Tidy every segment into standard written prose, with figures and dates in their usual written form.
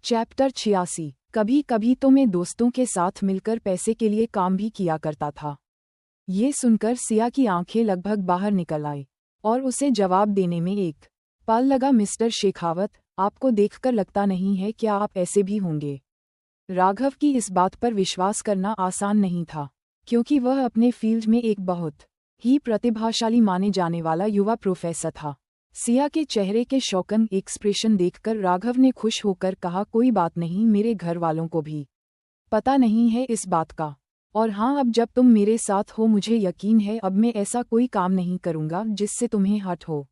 Chapter 86। कभी कभी तो मैं दोस्तों के साथ मिलकर पैसे के लिए काम भी किया करता था। ये सुनकर सिया की आंखें लगभग बाहर निकल आई और उसे जवाब देने में एक पल लगा। मिस्टर शेखावत, आपको देखकर लगता नहीं है क्या आप ऐसे भी होंगे। राघव की इस बात पर विश्वास करना आसान नहीं था, क्योंकि वह अपने फील्ड में एक बहुत ही प्रतिभाशाली माने जाने वाला युवा प्रोफेसर था। सिया के चेहरे के शौकन एक्सप्रेशन देखकर राघव ने खुश होकर कहा, कोई बात नहीं, मेरे घर वालों को भी पता नहीं है इस बात का। और हाँ, अब जब तुम मेरे साथ हो मुझे यकीन है अब मैं ऐसा कोई काम नहीं करूँगा जिससे तुम्हें हर्ट हो।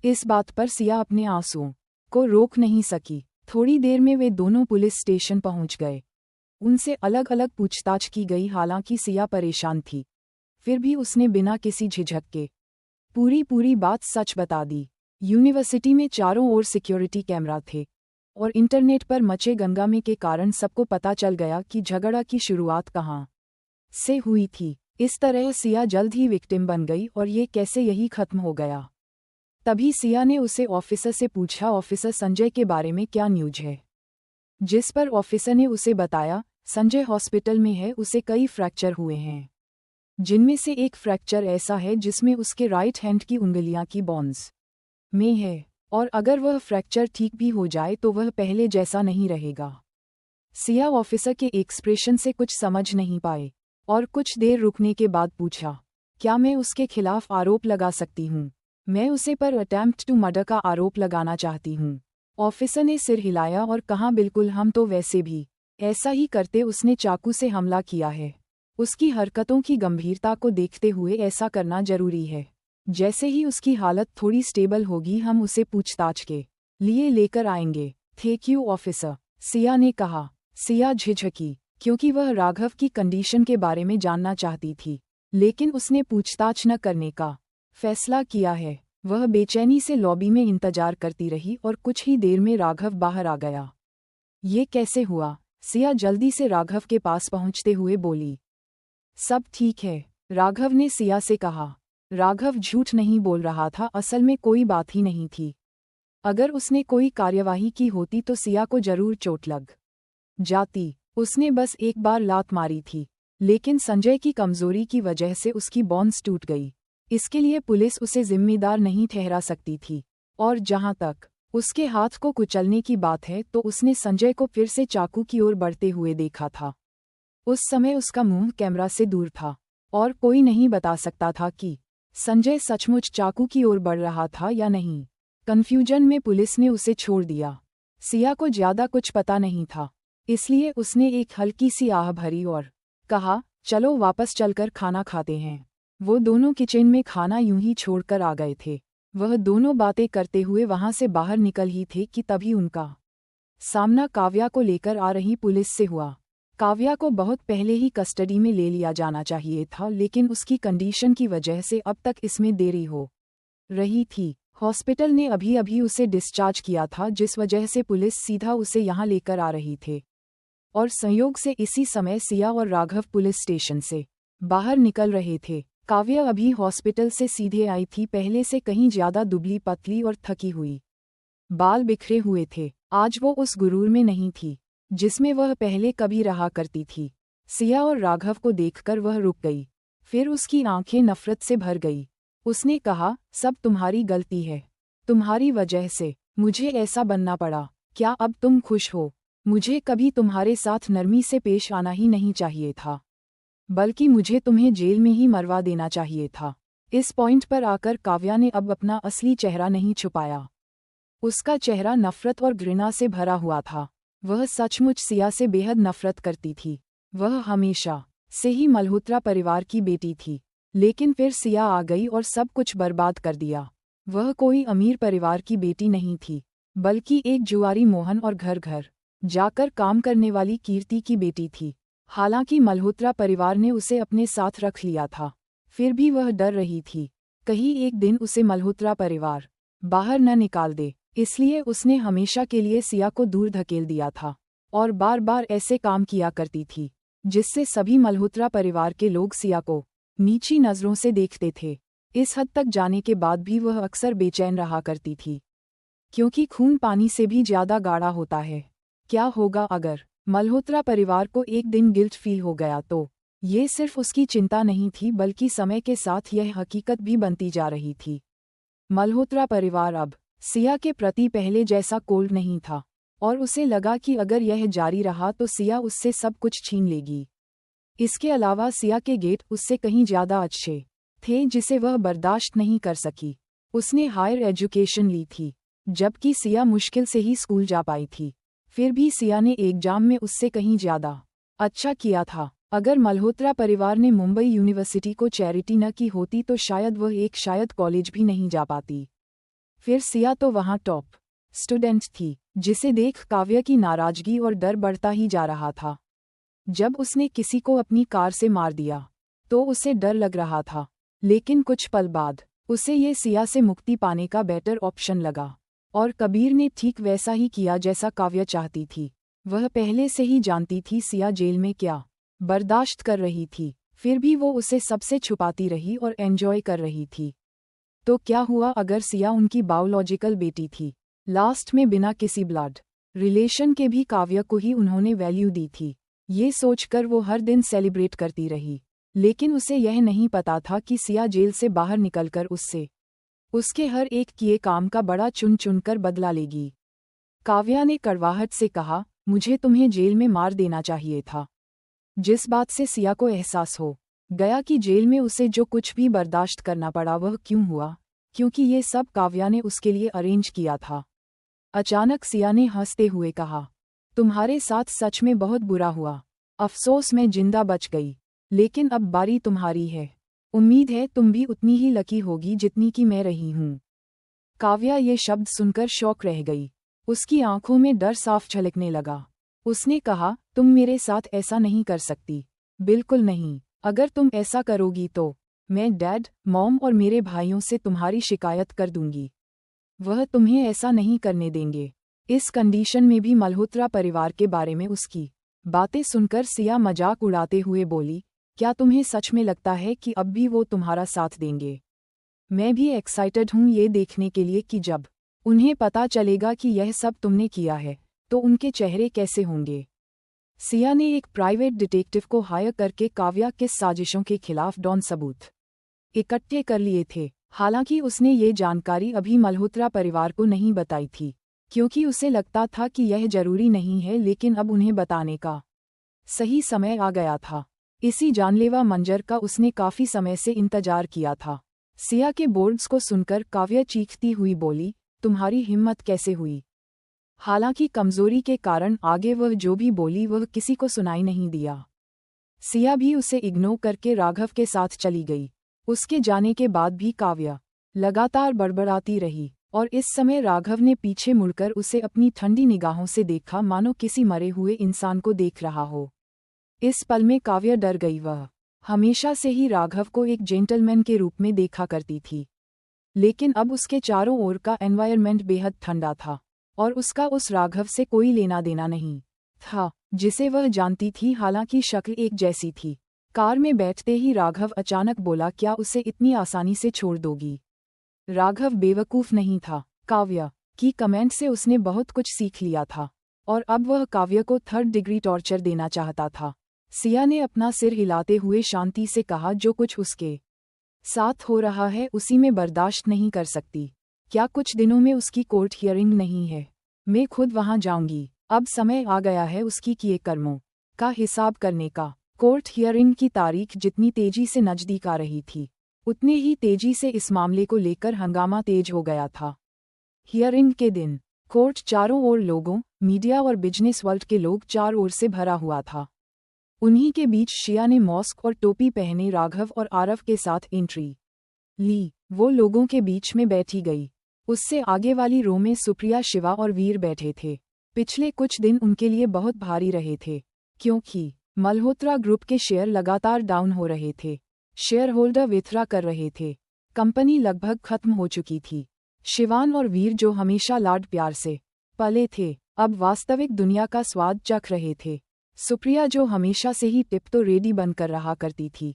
इस बात पर सिया अपने आंसुओं को रोक नहीं सकी। थोड़ी देर में वे दोनों पुलिस स्टेशन पहुंच गए। उनसे अलग अलग पूछताछ की गई। हालांकि सिया परेशान थी, फिर भी उसने बिना किसी झिझक के पूरी बात सच बता दी। यूनिवर्सिटी में चारों ओर सिक्योरिटी कैमरा थे और इंटरनेट पर मचे गंगामे के कारण सबको पता चल गया कि झगड़ा की शुरुआत कहाँ से हुई थी। इस तरह सिया जल्द ही विक्टिम बन गई और ये कैसे यही खत्म हो गया। तभी सिया ने उसे ऑफिसर से पूछा, ऑफिसर संजय के बारे में क्या न्यूज है। जिस पर ऑफिसर ने उसे बताया, संजय हॉस्पिटल में है, उसे कई फ्रैक्चर हुए हैं, जिनमें से एक फ्रैक्चर ऐसा है जिसमें उसके राइट हैंड की उंगलियां की बोन्स में है, और अगर वह फ्रैक्चर ठीक भी हो जाए तो वह पहले जैसा नहीं रहेगा। सिया ऑफिसर के एक्सप्रेशन से कुछ समझ नहीं पाए और कुछ देर रुकने के बाद पूछा, क्या मैं उसके खिलाफ आरोप लगा सकती हूँ। मैं उसे पर अटेम्प्ट टू मर्डर का आरोप लगाना चाहती हूँ। ऑफिसर ने सिर हिलाया और कहा, बिल्कुल, हम तो वैसे भी ऐसा ही करते। उसने चाकू से हमला किया है। उसकी हरकतों की गंभीरता को देखते हुए ऐसा करना जरूरी है। जैसे ही उसकी हालत थोड़ी स्टेबल होगी हम उसे पूछताछ के लिए लेकर आएंगे। थैंक यू ऑफिसर, सिया ने कहा। सिया झिझकी, क्योंकि वह राघव की कंडीशन के बारे में जानना चाहती थी, लेकिन उसने पूछताछ न करने का फैसला किया है। वह बेचैनी से लॉबी में इंतजार करती रही और कुछ ही देर में राघव बाहर आ गया। ये कैसे हुआ? सिया जल्दी से राघव के पास पहुंचते हुए बोली। सब ठीक है, राघव ने सिया से कहा। राघव झूठ नहीं बोल रहा था, असल में कोई बात ही नहीं थी। अगर उसने कोई कार्यवाही की होती तो सिया को जरूर चोट लग जाती। उसने बस एक बार लात मारी थी, लेकिन संजय की कमजोरी की वजह से उसकी बोन्स टूट गई। इसके लिए पुलिस उसे जिम्मेदार नहीं ठहरा सकती थी। और जहां तक उसके हाथ को कुचलने की बात है तो उसने संजय को फिर से चाकू की ओर बढ़ते हुए देखा था। उस समय उसका मुंह कैमरा से दूर था और कोई नहीं बता सकता था कि संजय सचमुच चाकू की ओर बढ़ रहा था या नहीं। कन्फ्यूजन में पुलिस ने उसे छोड़ दिया। सिया को ज्यादा कुछ पता नहीं था, इसलिए उसने एक हल्की सी आह भरी और कहा, चलो वापस चलकर खाना खाते हैं। वो दोनों किचन में खाना यूं ही छोड़कर आ गए थे। वह दोनों बातें करते हुए वहां से बाहर निकल ही थे कि तभी उनका सामना काव्या को लेकर आ रही पुलिस से हुआ। काव्या को बहुत पहले ही कस्टडी में ले लिया जाना चाहिए था, लेकिन उसकी कंडीशन की वजह से अब तक इसमें देरी हो रही थी। हॉस्पिटल ने अभी अभी उसे डिस्चार्ज किया था, जिस वजह से पुलिस सीधा उसे यहाँ लेकर आ रही थे। और संयोग से इसी समय सिया और राघव पुलिस स्टेशन से बाहर निकल रहे थे। काव्या अभी हॉस्पिटल से सीधे आई थी, पहले से कहीं ज्यादा दुबली पतली और थकी हुई। बाल बिखरे हुए थे। आज वो उस गुरूर में नहीं थी जिसमें वह पहले कभी रहा करती थी। सिया और राघव को देखकर वह रुक गई, फिर उसकी आंखें नफरत से भर गई। उसने कहा, सब तुम्हारी गलती है, तुम्हारी वजह से मुझे ऐसा बनना पड़ा। क्या अब तुम खुश हो? मुझे कभी तुम्हारे साथ नरमी से पेश आना ही नहीं चाहिए था, बल्कि मुझे तुम्हें जेल में ही मरवा देना चाहिए था। इस पॉइंट पर आकर काव्या ने अब अपना असली चेहरा नहीं छुपाया। उसका चेहरा नफरत और घृणा से भरा हुआ था। वह सचमुच सिया से बेहद नफरत करती थी। वह हमेशा से ही मल्होत्रा परिवार की बेटी थी, लेकिन फिर सिया आ गई और सब कुछ बर्बाद कर दिया। वह कोई अमीर परिवार की बेटी नहीं थी, बल्कि एक जुआरी मोहन और घर घर जाकर काम करने वाली कीर्ति की बेटी थी। हालांकि मल्होत्रा परिवार ने उसे अपने साथ रख लिया था, फिर भी वह डर रही थी कहीं एक दिन उसे मल्होत्रा परिवार बाहर न निकाल दे। इसलिए उसने हमेशा के लिए सिया को दूर धकेल दिया था और बार बार ऐसे काम किया करती थी जिससे सभी मल्होत्रा परिवार के लोग सिया को नीची नजरों से देखते थे। इस हद तक जाने के बाद भी वह अक्सर बेचैन रहा करती थी, क्योंकि खून पानी से भी ज्यादा गाढ़ा होता है। क्या होगा अगर मल्होत्रा परिवार को एक दिन गिल्ट फील हो गया तो? ये सिर्फ उसकी चिंता नहीं थी बल्कि समय के साथ यह हकीकत भी बनती जा रही थी। मल्होत्रा परिवार अब सिया के प्रति पहले जैसा कोल्ड नहीं था और उसे लगा कि अगर यह जारी रहा तो सिया उससे सब कुछ छीन लेगी। इसके अलावा सिया के गेट उससे कहीं ज्यादा अच्छे थे जिसे वह बर्दाश्त नहीं कर सकी। उसने हायर एजुकेशन ली थी जबकि सिया मुश्किल से ही स्कूल जा पाई थी। फिर भी सिया ने एग्जाम में उससे कहीं ज्यादा अच्छा किया था। अगर मल्होत्रा परिवार ने मुंबई यूनिवर्सिटी को चैरिटी न की होती तो शायद वह एक शायद कॉलेज भी नहीं जा पाती। फिर सिया तो वहाँ टॉप स्टूडेंट थी, जिसे देख काव्या की नाराजगी और डर बढ़ता ही जा रहा था। जब उसने किसी को अपनी कार से मार दिया तो उसे डर लग रहा था, लेकिन कुछ पल बाद उसे ये सिया से मुक्ति पाने का बेटर ऑप्शन लगा। और कबीर ने ठीक वैसा ही किया जैसा काव्या चाहती थी। वह पहले से ही जानती थी सिया जेल में क्या बर्दाश्त कर रही थी, फिर भी वो उसे सबसे छुपाती रही और एंजॉय कर रही थी। तो क्या हुआ अगर सिया उनकी बायोलॉजिकल बेटी थी? लास्ट में बिना किसी ब्लड रिलेशन के भी काव्या को ही उन्होंने वैल्यू दी थी। ये सोचकर वो हर दिन सेलिब्रेट करती रही, लेकिन उसे यह नहीं पता था कि सिया जेल से बाहर निकलकर उसके हर एक किए काम का बड़ा चुन चुनकर बदला लेगी। काव्या ने कड़वाहट से कहा, मुझे तुम्हें जेल में मार देना चाहिए था। जिस बात से सिया को एहसास हो गया कि जेल में उसे जो कुछ भी बर्दाश्त करना पड़ा वह क्यों हुआ, क्योंकि ये सब काव्या ने उसके लिए अरेंज किया था। अचानक सिया ने हंसते हुए कहा, तुम्हारे साथ सच में बहुत बुरा हुआ। अफसोस मैं जिंदा बच गई, लेकिन अब बारी तुम्हारी है। उम्मीद है तुम भी उतनी ही लकी होगी जितनी कि मैं रही हूँ। काव्या ये शब्द सुनकर शॉक रह गई। उसकी आंखों में डर साफ झलकने लगा। उसने कहा, तुम मेरे साथ ऐसा नहीं कर सकती। बिल्कुल नहीं। अगर तुम ऐसा करोगी तो मैं डैड, मॉम और मेरे भाइयों से तुम्हारी शिकायत कर दूंगी। वह तुम्हें ऐसा नहीं करने देंगे। इस कंडीशन में भी मल्होत्रा परिवार के बारे में उसकी बातें सुनकर सिया मजाक उड़ाते हुए बोली, क्या तुम्हें सच में लगता है कि अब भी वो तुम्हारा साथ देंगे? मैं भी एक्साइटेड हूँ ये देखने के लिए कि जब उन्हें पता चलेगा कि यह सब तुमने किया है तो उनके चेहरे कैसे होंगे। सिया ने एक प्राइवेट डिटेक्टिव को हायर करके काव्या की साजिशों के खिलाफ डॉन सबूत इकट्ठे कर लिए थे। हालांकि उसने ये जानकारी अभी मल्होत्रा परिवार को नहीं बताई थी, क्योंकि उसे लगता था कि यह जरूरी नहीं है, लेकिन अब उन्हें बताने का सही समय आ गया था। इसी जानलेवा मंजर का उसने काफी समय से इंतजार किया था। सिया के बोर्ड्स को सुनकर काव्या चीखती हुई बोली, तुम्हारी हिम्मत कैसे हुई? हालांकि कमजोरी के कारण आगे वह जो भी बोली वह किसी को सुनाई नहीं दिया। सिया भी उसे इग्नोर करके राघव के साथ चली गई। उसके जाने के बाद भी काव्या लगातार बड़बड़ाती रही और इस समय राघव ने पीछे मुड़कर उसे अपनी ठंडी निगाहों से देखा, मानो किसी मरे हुए इंसान को देख रहा हो। इस पल में काव्या डर गई। वह हमेशा से ही राघव को एक जेंटलमैन के रूप में देखा करती थी, लेकिन अब उसके चारों ओर का एनवायरनमेंट बेहद ठंडा था और उसका उस राघव से कोई लेना देना नहीं था जिसे वह जानती थी। हालांकि शक्ल एक जैसी थी। कार में बैठते ही राघव अचानक बोला, क्या उसे इतनी आसानी से छोड़ दोगी? राघव बेवकूफ नहीं था। काव्या की कमेंट से उसने बहुत कुछ सीख लिया था और अब वह काव्या को 3rd डिग्री टॉर्चर देना चाहता था। सिया ने अपना सिर हिलाते हुए शांति से कहा, जो कुछ उसके साथ हो रहा है उसी में बर्दाश्त नहीं कर सकती। क्या कुछ दिनों में उसकी कोर्ट हियरिंग नहीं है? मैं खुद वहां जाऊंगी। अब समय आ गया है उसकी किए कर्मों का हिसाब करने का। कोर्ट हियरिंग की तारीख जितनी तेजी से नजदीक आ रही थी, उतने ही तेजी से इस मामले को लेकर हंगामा तेज हो गया था। हियरिंग के दिन कोर्ट चारों ओर लोगों, मीडिया और बिजनेस वर्ल्ड के लोग चारों ओर से भरा हुआ था। उन्हीं के बीच शिया ने मास्क और टोपी पहने राघव और आरव के साथ एंट्री ली। वो लोगों के बीच में बैठी गई। उससे आगे वाली रो में सुप्रिया, शिवा और वीर बैठे थे। पिछले कुछ दिन उनके लिए बहुत भारी रहे थे, क्योंकि मल्होत्रा ग्रुप के शेयर लगातार डाउन हो रहे थे। शेयर होल्डर विथड्रॉ कर रहे थे। कंपनी लगभग खत्म हो चुकी थी। शिवान और वीर, जो हमेशा लाड प्यार से पले थे, अब वास्तविक दुनिया का स्वाद चख रहे थे। सुप्रिया, जो हमेशा से ही टिप तो रेडी बनकर रहा करती थी,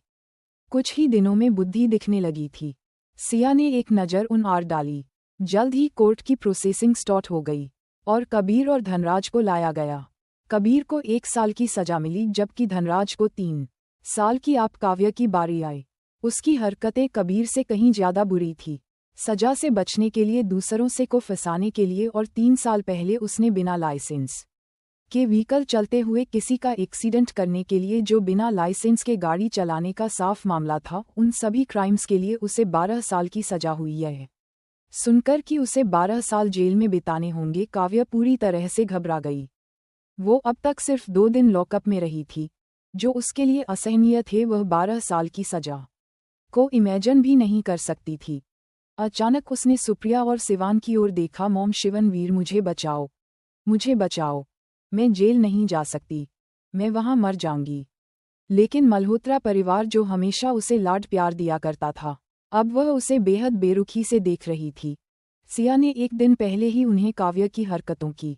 कुछ ही दिनों में बुद्धि दिखने लगी थी। सिया ने एक नज़र उन आर डाली। जल्द ही कोर्ट की प्रोसेसिंग स्टार्ट हो गई। और कबीर और धनराज को लाया गया। कबीर को 1 साल की सजा मिली जबकि धनराज को 3 साल की। आप काव्य की बारी आई। उसकी हरकतें कबीर से कहीं ज्यादा बुरी थी। सजा से बचने के लिए, दूसरों से को फंसाने के लिए और 3 साल पहले उसने बिना लाइसेंस के व्हीकल चलते हुए किसी का एक्सीडेंट करने के लिए, जो बिना लाइसेंस के गाड़ी चलाने का साफ मामला था, उन सभी क्राइम्स के लिए उसे 12 साल की सजा हुई है। सुनकर कि उसे 12 साल जेल में बिताने होंगे, काव्य पूरी तरह से घबरा गई। वो अब तक सिर्फ 2 दिन लॉकअप में रही थी। जो उसके लिए असहनीय थे, वह 12 साल की सजा को इमेजिन भी नहीं कर सकती थी। अचानक उसने सुप्रिया और सिवान की ओर देखा। मॉम, शिवन वीर, मुझे बचाओ, मुझे बचाओ। मैं जेल नहीं जा सकती, मैं वहां मर जाऊंगी। लेकिन मल्होत्रा परिवार, जो हमेशा उसे लाड प्यार दिया करता था, अब वह उसे बेहद बेरुखी से देख रही थी। सिया ने 1 दिन पहले ही उन्हें काव्य की हरकतों की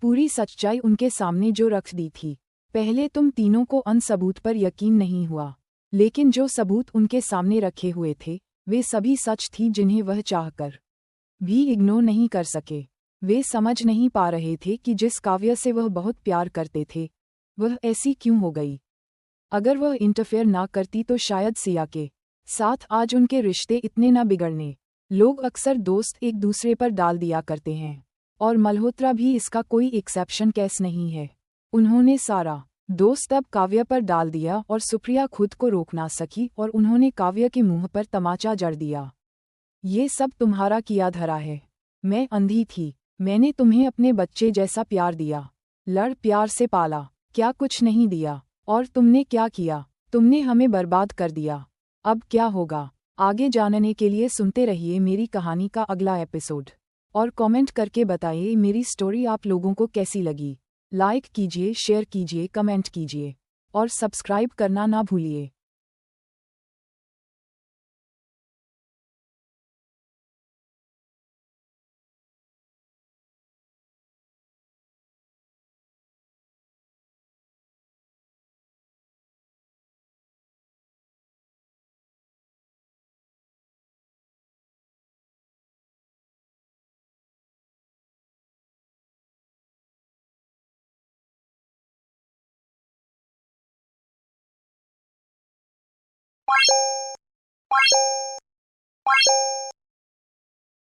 पूरी सच्चाई उनके सामने जो रख दी थी। पहले तुम तीनों को अन सबूत पर यकीन नहीं हुआ, लेकिन जो सबूत उनके सामने रखे हुए थे, वे सभी सच थी, जिन्हें वह चाहकर भी इग्नोर नहीं कर सके। वे समझ नहीं पा रहे थे कि जिस काव्य से वह बहुत प्यार करते थे, वह ऐसी क्यों हो गई। अगर वह इंटरफेयर ना करती तो शायद सिया के साथ आज उनके रिश्ते इतने न बिगड़ने। लोग अक्सर दोस्त एक दूसरे पर डाल दिया करते हैं, और मल्होत्रा भी इसका कोई एक्सेप्शन केस नहीं है। उन्होंने सारा दोस्त अब काव्य पर डाल दिया और सुप्रिया खुद को रोक ना सकी और उन्होंने काव्य के मुंह पर तमाचा जड़ दिया। ये सब तुम्हारा किया धरा है। मैं अंधी थी, मैंने तुम्हें अपने बच्चे जैसा प्यार दिया, लड़ प्यार से पाला, क्या कुछ नहीं दिया। और तुमने क्या किया, तुमने हमें बर्बाद कर दिया। अब क्या होगा, आगे जानने के लिए सुनते रहिए मेरी कहानी का अगला एपिसोड। और कमेंट करके बताइए मेरी स्टोरी आप लोगों को कैसी लगी। लाइक कीजिए, शेयर कीजिए, कमेंट कीजिए और सब्सक्राइब करना ना भूलिए।